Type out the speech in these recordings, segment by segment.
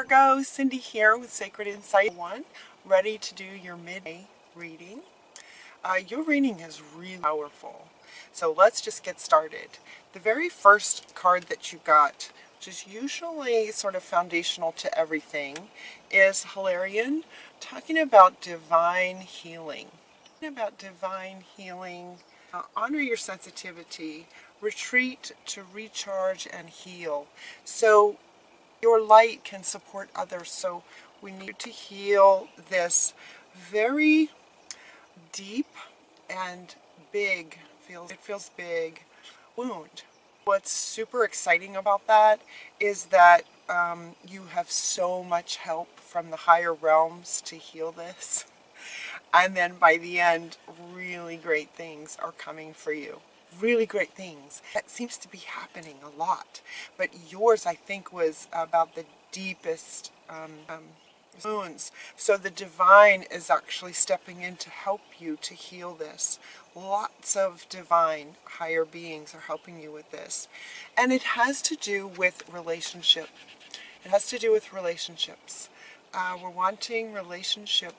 Virgo, Cindy here with Sacred Insight 1, ready to do your midday reading. Your reading is really powerful, so let's just get started. The very first card that you got, which is usually sort of foundational to everything, is Hilarion, talking about divine healing. Honor your sensitivity, retreat to recharge and heal. So your light can support others, so we need to heal this very deep and big, it feels big, wound. What's super exciting about that is that you have so much help from the higher realms to heal this. And then by the end, really great things are coming for you. Really great things. That seems to be happening a lot. But yours, I think, was about the deepest wounds. So the divine is actually stepping in to help you to heal this. Lots of divine higher beings are helping you with this. And it has to do with relationship. It has to do with relationships. We're wanting relationship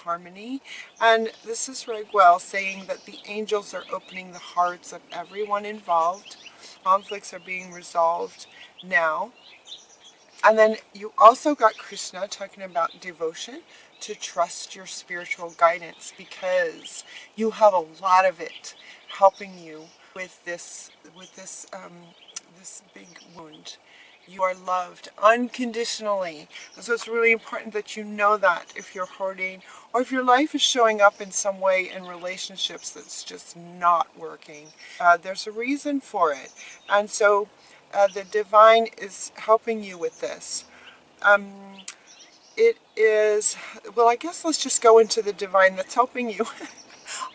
harmony, and this is Raguel saying that the angels are opening the hearts of everyone involved. Conflicts are being resolved now. And then you also got Krishna talking about devotion, to trust your spiritual guidance, because you have a lot of it helping you with this big wound. You are loved unconditionally. So it's really important that you know that if you're hurting, or if your life is showing up in some way in relationships that's just not working. There's a reason for it. And so the divine is helping you with this. It is, well, I guess let's just go into the divine that's helping you.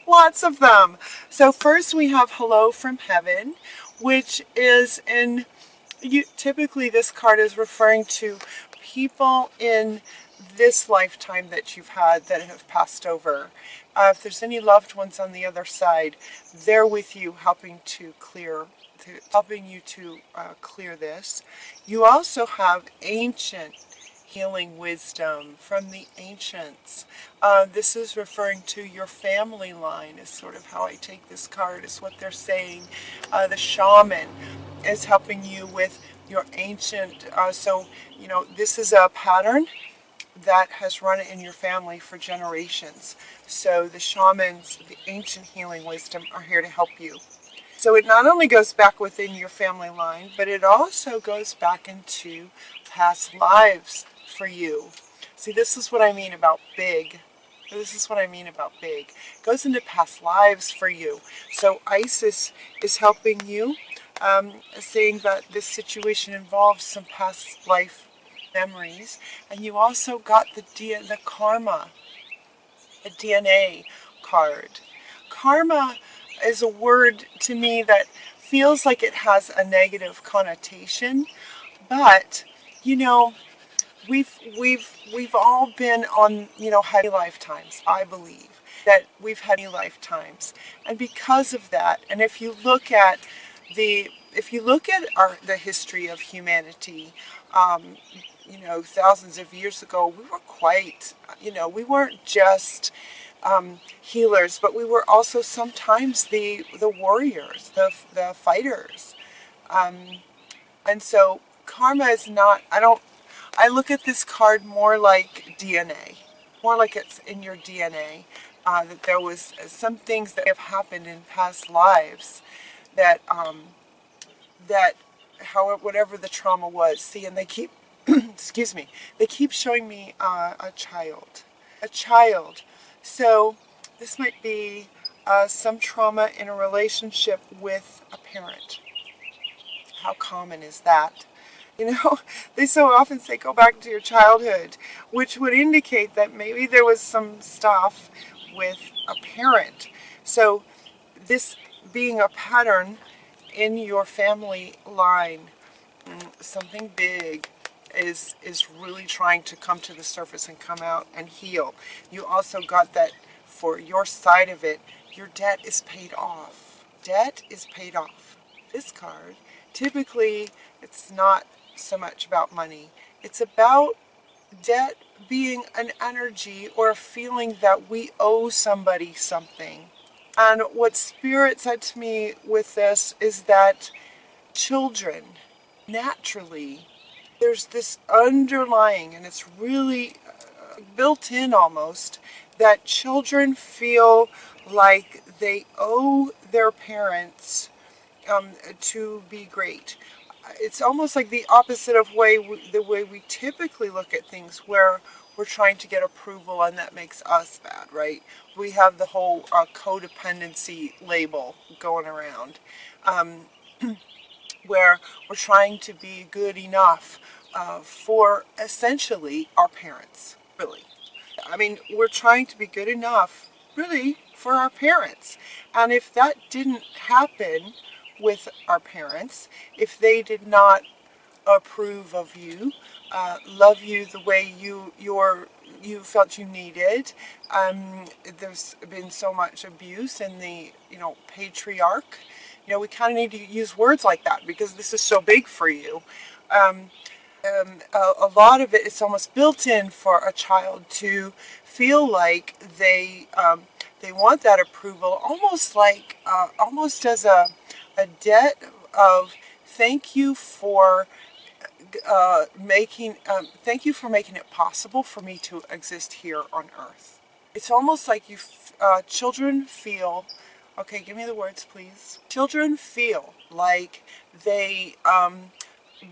Lots of them. So first we have Hello from Heaven, which is in... typically this card is referring to people in this lifetime that you've had that have passed over. If there's any loved ones on the other side, they're with you helping you to clear this. You also have ancient healing wisdom from the ancients. This is referring to your family line, is sort of how I take this card, is what they're saying. The shaman is helping you with your ancient, so you know, this is a pattern that has run in your family for generations. So the shamans, the ancient healing wisdom, are here to help you. So it not only goes back within your family line, but it also goes back into past lives for you. See, this is what I mean about big. It goes into past lives for you. So Isis is helping you, saying that this situation involves some past life memories. And you also got the karma, a DNA card. Karma is a word to me that feels like it has a negative connotation, but you know, we've all been on, you know, had lifetimes. I believe that we've had lifetimes, and because of that, and if you look at the history of humanity, you know, thousands of years ago, we were quite, you know, we weren't just healers, but we were also sometimes the warriors, the fighters, and so karma is not. I look at this card more like DNA, more like it's in your DNA. That there was some things that have happened in past lives, that whatever the trauma was. See, and they keep, excuse me, they keep showing me a child. So this might be some trauma in a relationship with a parent. How common is that? You know, they so often say go back to your childhood, which would indicate that maybe there was some stuff with a parent. So this being a pattern in your family line, something big is really trying to come to the surface and come out and heal. You also got that for your side of it, your debt is paid off. Debt is paid off. This card, typically it's not so much about money. It's about debt being an energy or a feeling that we owe somebody something. And what Spirit said to me with this is that children, naturally, there's this underlying, and it's really built in almost, that children feel like they owe their parents to be great. It's almost like the opposite of the way we typically look at things, where we're trying to get approval and that makes us bad, right? We have the whole codependency label going around, where we're trying to be good enough for essentially our parents, really. I mean, we're trying to be good enough, really, for our parents. And if that didn't happen with our parents, if they did not approve of you, love you the way you felt you needed, there's been so much abuse in the patriarch. We kind of need to use words like that because this is so big for you. A lot of it is almost built in for a child to feel like they want that approval, almost like almost as a debt of thank you for thank you for making it possible for me to exist here on earth. It's almost like children feel, okay, give me the words please. Children feel like they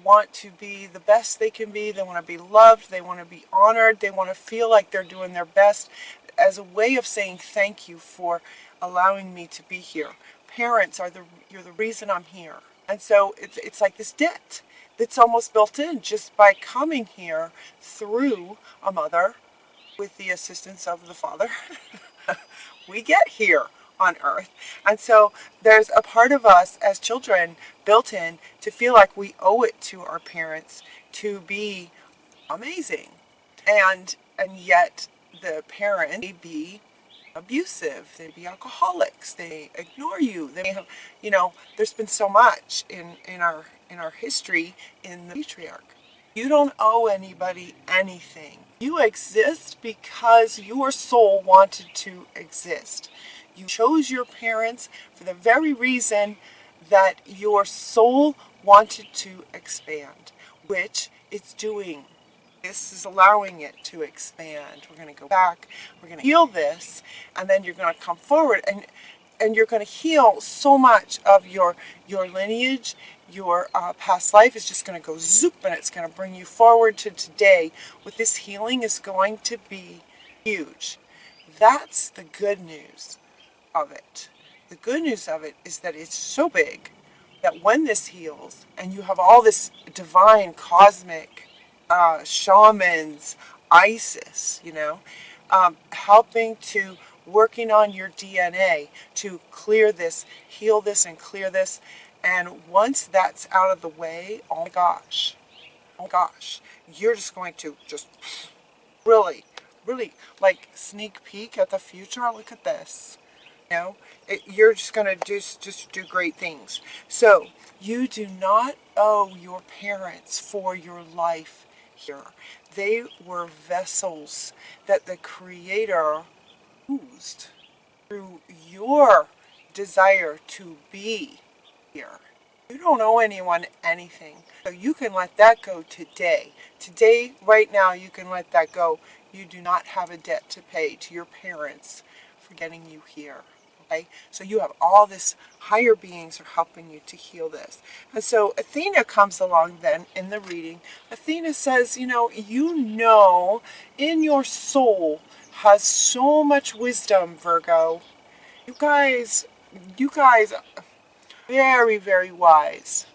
want to be the best they can be. They want to be loved. They want to be honored. They want to feel like they're doing their best as a way of saying thank you for allowing me to be here. Parents you're the reason I'm here. And so it's like this debt that's almost built in just by coming here through a mother with the assistance of the father. We get here on earth. And so there's a part of us as children built in to feel like we owe it to our parents to be amazing. And yet the parent may be abusive, they be alcoholics, they ignore you, they have, there's been so much in our history in the patriarch. You don't owe anybody anything. You exist because your soul wanted to exist. You chose your parents for the very reason that your soul wanted to expand, which it's doing. This is allowing it to expand. We're going to go back, we're going to heal this, and then you're going to come forward and you're going to heal so much of your lineage. Your past life is just going to go zoop, and it's going to bring you forward to today. With this healing is going to be huge. That's the good news of it. The good news of it is that it's so big that when this heals and you have all this divine cosmic shamans, Isis, helping to working on your DNA to clear this, heal this, and clear this. And once that's out of the way, oh my gosh, you're just going to just really, really like sneak peek at the future. Look at this. You're just going to just do great things. So you do not owe your parents for your life here. They were vessels that the Creator used through your desire to be here. You don't owe anyone anything. So you can let that go today. Today, right now, you can let that go. You do not have a debt to pay to your parents for getting you here. Okay? So you have all this, higher beings are helping you to heal this. And so Athena comes along then in the reading. Athena says, in your soul has so much wisdom, Virgo. You guys very, very wise.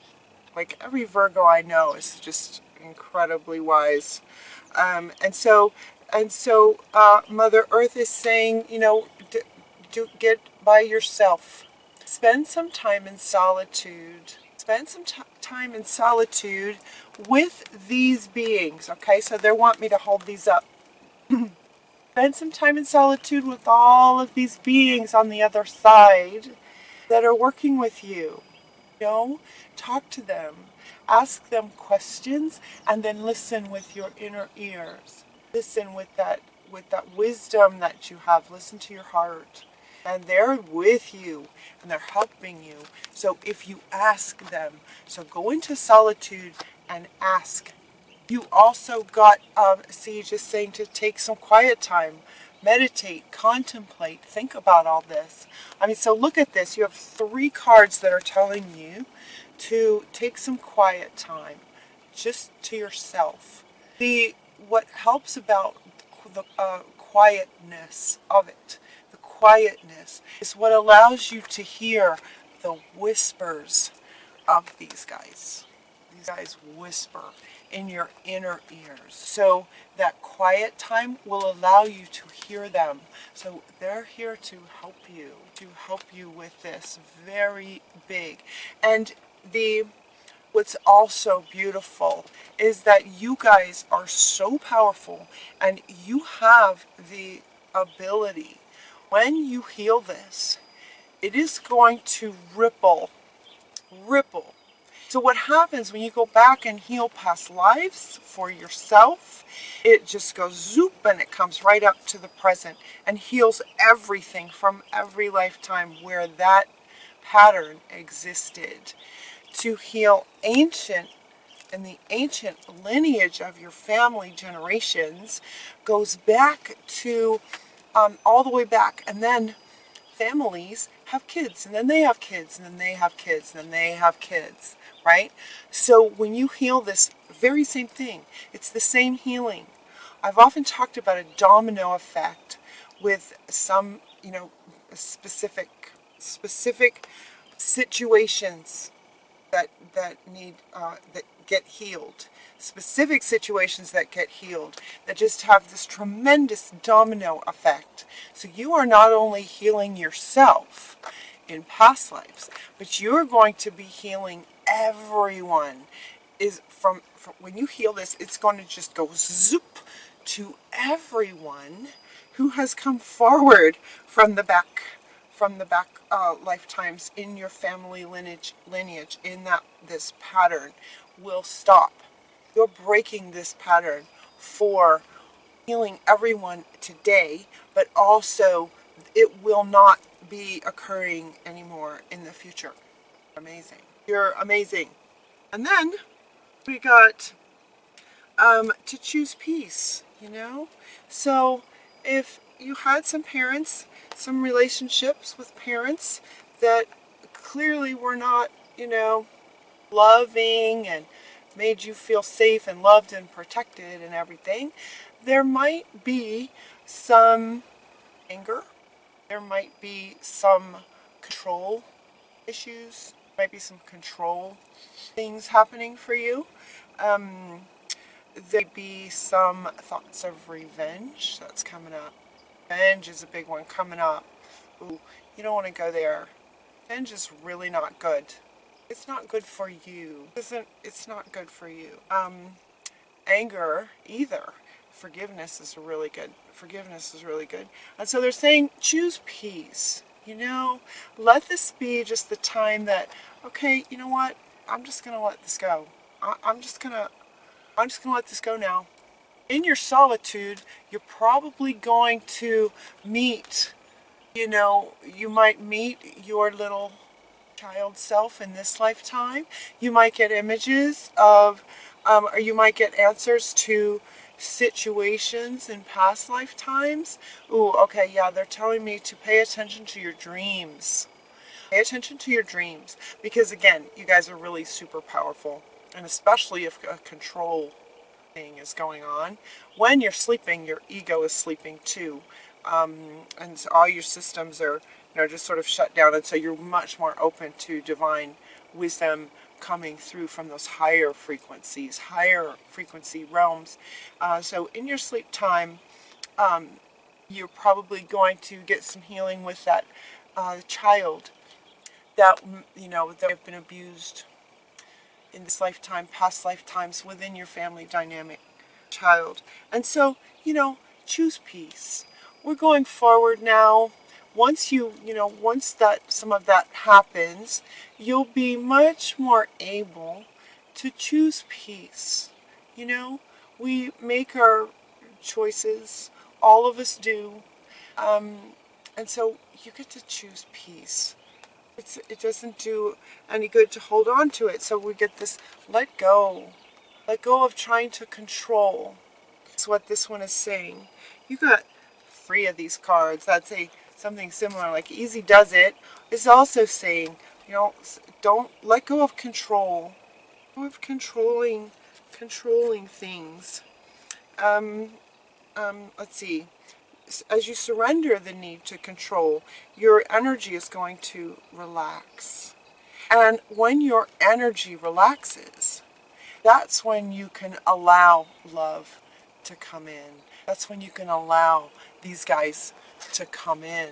Like every Virgo I know is just incredibly wise. And so Mother Earth is saying, get by yourself. Spend some time in solitude. Spend some time in solitude with these beings. Okay, so they want me to hold these up. Spend some time in solitude with all of these beings on the other side that are working with you. Talk to them. ask them questions and then listen with your inner ears. Listen with that wisdom that you have. Listen to your heart. And they're with you and they're helping you. So if you ask them, so go into solitude and ask. You also got, just saying to take some quiet time, meditate, contemplate, think about all this. I mean, so look at this. You have 3 cards that are telling you to take some quiet time, just to yourself. What helps about the quietness of it, the quietness, is what allows you to hear the whispers of these guys. These guys whisper in your inner ears. So that quiet time will allow you to hear them. So they're here to help you with this very big. And what's also beautiful is that you guys are so powerful and you have the ability, when you heal this, it is going to ripple. So what happens when you go back and heal past lives for yourself, it just goes zoop and it comes right up to the present and heals everything from every lifetime where that pattern existed. To heal ancient, and the ancient lineage of your family generations goes back to all the way back, and then families have kids, and then they have kids, and then they have kids, and then they have kids, right? So when you heal this very same thing, it's the same healing. I've often talked about a domino effect with some, specific situations that need that get healed. Specific situations that get healed, that just have this tremendous domino effect. So you are not only healing yourself in past lives, but you're going to be healing everyone. From when you heal this, it's going to just go zoop to everyone who has come forward from the back lifetimes in your family lineage, in that this pattern will stop. You're breaking this pattern for healing everyone today, but also it will not be occurring anymore in the future. Amazing. You're amazing. And then we got to choose peace, So if you had some relationships with parents that clearly were not, loving and made you feel safe and loved and protected and everything, there might be some anger. There might be some control issues. There might be some control things happening for you. There might be some thoughts of revenge that's coming up. Revenge is a big one coming up. Ooh, you don't want to go there. Revenge is really not good. It's not good for you. It's not good for you. Anger either. Forgiveness is really good. And so they're saying choose peace. Let this be just the time that, okay, you know what? I'm just gonna let this go. I'm just gonna let this go now. In your solitude, you're probably going to meet, you might meet your little child self in this lifetime. You might get images of, or you might get answers to situations in past lifetimes. Ooh, okay, yeah, they're telling me to pay attention to your dreams. Pay attention to your dreams, because again, you guys are really super powerful, and especially if a control thing is going on. When you're sleeping, your ego is sleeping too, and so all your systems are, just sort of shut down, and so you're much more open to divine wisdom coming through from those higher frequency realms. So in your sleep time, you're probably going to get some healing with that child that that have been abused in this lifetime, past lifetimes, within your family dynamic child. And so, choose peace. We're going forward now. Once once some of that happens, you'll be much more able to choose peace. You know, we make our choices, all of us do, and so you get to choose peace. It doesn't do any good to hold on to it, so we get this let go. Let go of trying to control. That's what this one is saying. You got 3 of these cards. That's something similar, like Easy Does It is also saying, you know, don't let go of control. Of controlling things. Let's see. As you surrender the need to control, your energy is going to relax. And when your energy relaxes, that's when you can allow love to come in. That's when you can allow these guys to come in,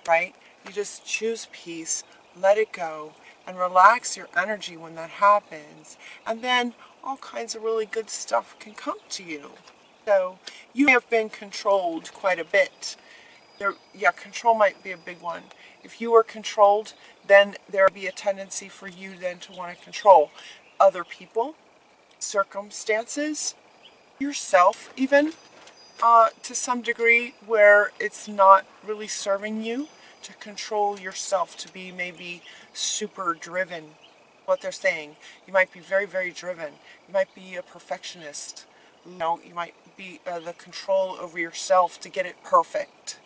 right? You just choose peace, let it go, and relax your energy when that happens. And then all kinds of really good stuff can come to you. So you have been controlled quite a bit. Control might be a big one. If you were controlled, then there would be a tendency for you then to want to control other people, circumstances, yourself even, to some degree where it's not really serving you to control yourself, to be maybe super driven. What they're saying, you might be very, very driven. You might be a perfectionist. You know, you might be the control over yourself to get it perfect.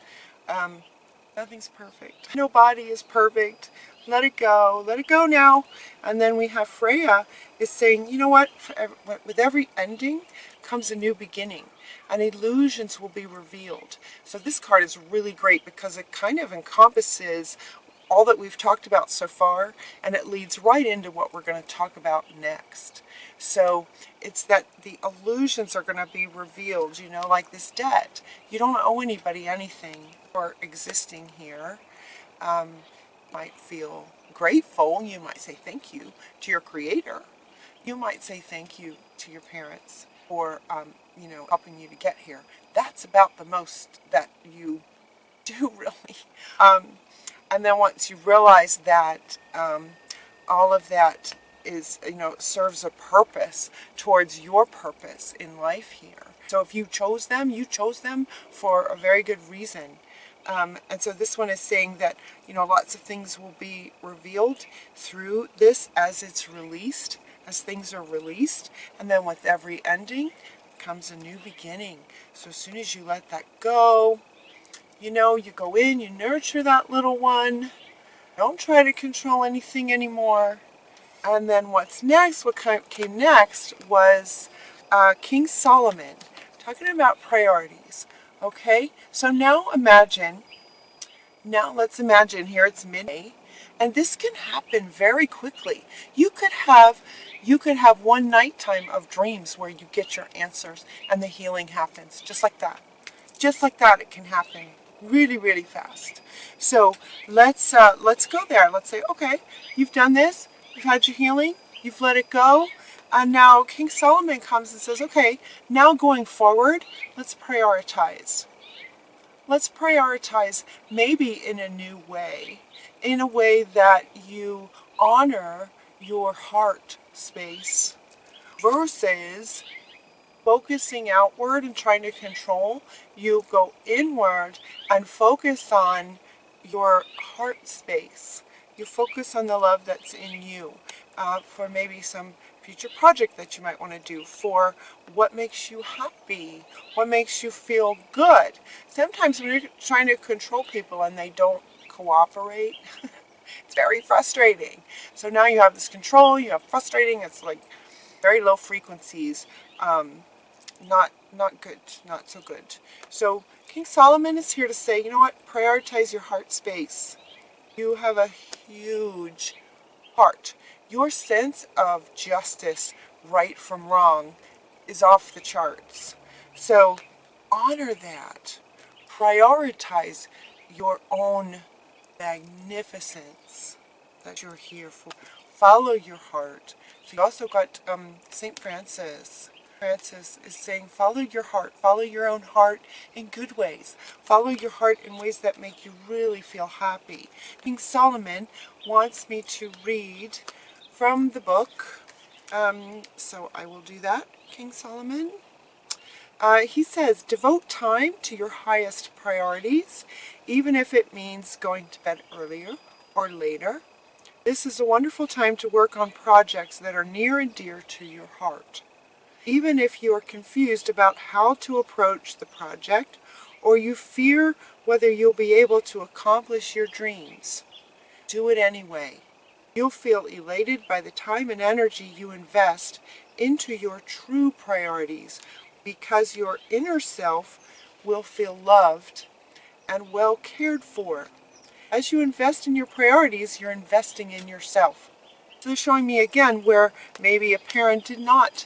Nothing's perfect. Nobody is perfect. Let it go. Let it go now. And then we have Freya is saying, you know what? With every ending comes a new beginning. And illusions will be revealed. So this card is really great because it kind of encompasses all that we've talked about so far, and it leads right into what we're going to talk about next. So it's that the illusions are going to be revealed, you know, like this debt. You don't owe anybody anything for existing here. You might feel grateful. You might say thank you to your creator. You might say thank you to your parents for, you know, helping you to get here. That's about the most that you do, really. And then once you realize that all of that is, you know, serves a purpose towards your purpose in life here. So if you chose them for a very good reason. And so this one is saying that, you know, lots of things will be revealed through this as it's released, as things are released. And then with every ending comes a new beginning. So as soon as you let that go, you know, you go in, you nurture that little one. Don't try to control anything anymore. And then what's next, what came next was King Solomon, talking about priorities. Okay, so now let's imagine here it's midday, and this can happen very quickly. You could have one nighttime of dreams where you get your answers and the healing happens, just like that. Just like that, it can happen really, really fast. So let's go there. Let's say, okay, you've done this, you've had your healing, you've let it go, and now King Solomon comes and says, okay, now going forward, let's prioritize. Let's prioritize maybe in a new way, in a way that you honor your heart space versus focusing outward and trying to control. You go inward and focus on your heart space. You focus on the love that's in you for maybe some future project that you might want to do, for what makes you happy, what makes you feel good. Sometimes when you're trying to control people and they don't cooperate, it's very frustrating. So now you have this control, you have frustrating, it's like very low frequencies. Not good, not so good. So King Solomon is here to say, you know what, prioritize your heart space. You have a huge heart. Your sense of justice, right from wrong, is off the charts. So honor that. Prioritize your own magnificence that you're here for. Follow your heart. So you also got St. Francis. Francis is saying, follow your heart, follow your own heart in good ways. Follow your heart in ways that make you really feel happy. King Solomon wants me to read from the book So I will do that, King Solomon. He says, devote time to your highest priorities, even if it means going to bed earlier or later. This is a wonderful time to work on projects that are near and dear to your heart. Even if you are confused about how to approach the project, or you fear whether you'll be able to accomplish your dreams, do it anyway. You'll feel elated by the time and energy you invest into your true priorities, because your inner self will feel loved and well cared for. As you invest in your priorities, you're investing in yourself. So they're showing me again where maybe a parent did not,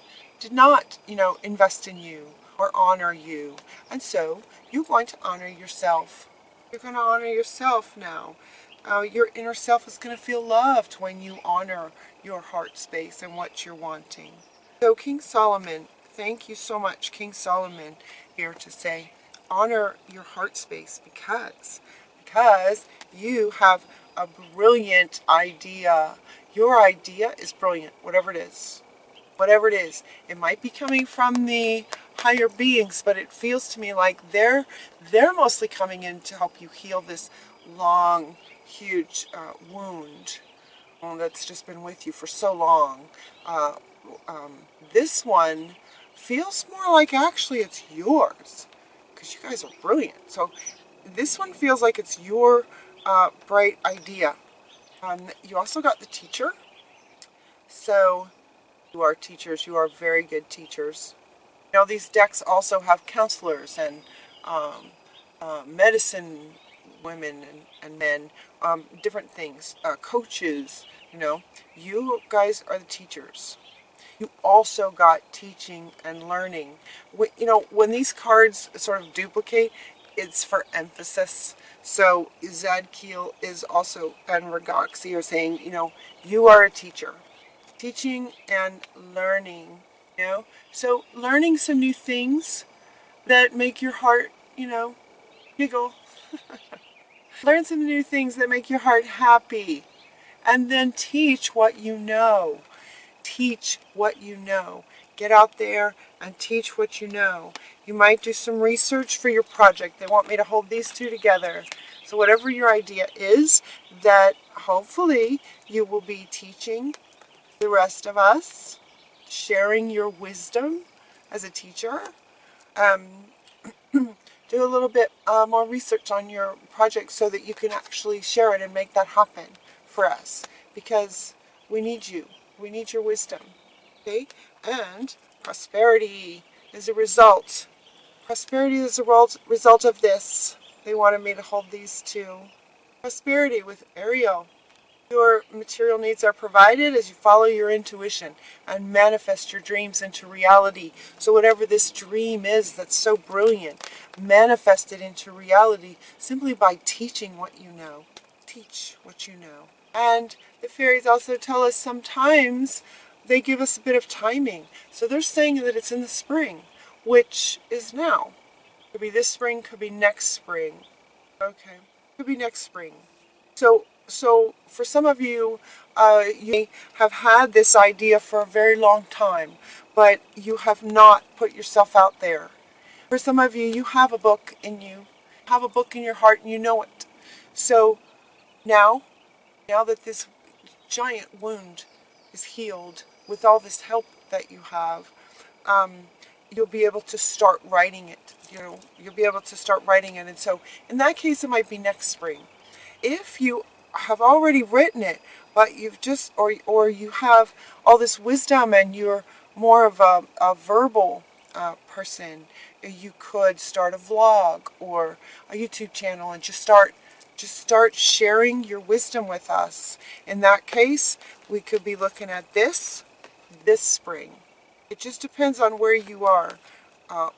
invest in you or honor you. And so you're going to honor yourself. You're going to honor yourself now. Your inner self is going to feel loved when you honor your heart space and what you're wanting. So King Solomon, thank you so much, King Solomon, here to say, honor your heart space because you have a brilliant idea. Your idea is brilliant, whatever it is. Whatever it is. It might be coming from the higher beings, but it feels to me like they're mostly coming in to help you heal this long, huge wound that's just been with you for so long. This one feels more like actually it's yours, because you guys are brilliant. So this one feels like it's your bright idea. You also got the teacher. So you are teachers. You are very good teachers. You know, these decks also have counselors and medicine women and men, different things, coaches. You guys are the teachers. You also got teaching and learning. When these cards sort of duplicate, it's for emphasis. So Zadkiel is also, and Regoxy are saying, you are a teacher. Teaching and learning, So learning some new things that make your heart, giggle. Learn some new things that make your heart happy. And then teach what you know. Teach what you know. Get out there and teach what you know. You might do some research for your project. They want me to hold these two together. So whatever your idea is, that hopefully you will be teaching the rest of us, sharing your wisdom as a teacher. Do a little bit more research on your project so that you can actually share it and make that happen for us, because we need you. We need your wisdom. Okay? And prosperity is a result. Prosperity is a result of this. They wanted me to hold these two. Prosperity with Ariel. Your material needs are provided as you follow your intuition and manifest your dreams into reality. So whatever this dream is that's so brilliant, manifest it into reality simply by teaching what you know. Teach what you know. And the fairies also tell us sometimes they give us a bit of timing. So they're saying that it's in the spring, which is now. Could be this spring, could be next spring. Okay, could be next spring. So for some of you, you may have had this idea for a very long time, but you have not put yourself out there. For some of you, you have a book in you, have a book in your heart, and you know it. So now that this giant wound is healed, with all this help that you have, you'll be able to start writing it. You'll be able to start writing it. And so in that case, it might be next spring. If you have already written it, but you've just, or you have all this wisdom and you're more of a verbal person, you could start a vlog or a YouTube channel and just start sharing your wisdom with us. In that case, we could be looking at this spring. It just depends on where you are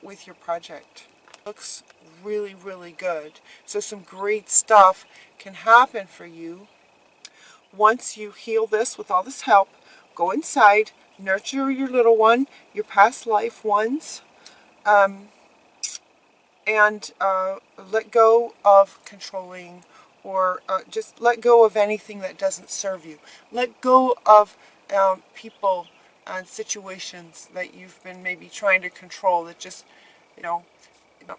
with your project. Looks really, really good. So some great stuff can happen for you once you heal this with all this help. Go inside, nurture your little one, your past life ones, and let go of controlling, or just let go of anything that doesn't serve you. Let go of people situations that you've been maybe trying to control that just, not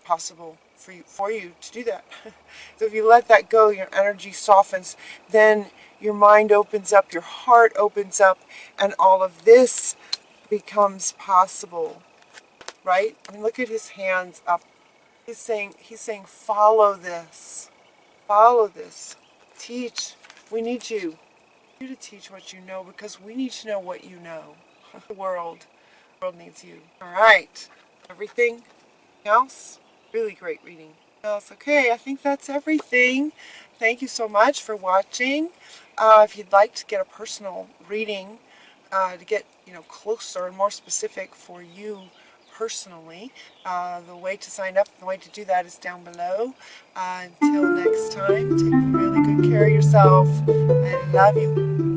possible for you to do that. So if you let that go, your energy softens, then your mind opens up, your heart opens up, and all of this becomes possible, right? I mean, look at his hands up. He's saying, follow this, teach. We need you to teach what you know, because we need to know what you know. The world needs you. All right, everything else, really great reading. Okay, I think that's everything. Thank you so much for watching. If you'd like to get a personal reading, to get closer and more specific for you personally, the way to sign up, the way to do that is down below. Until next time, take really good care of yourself. I love you.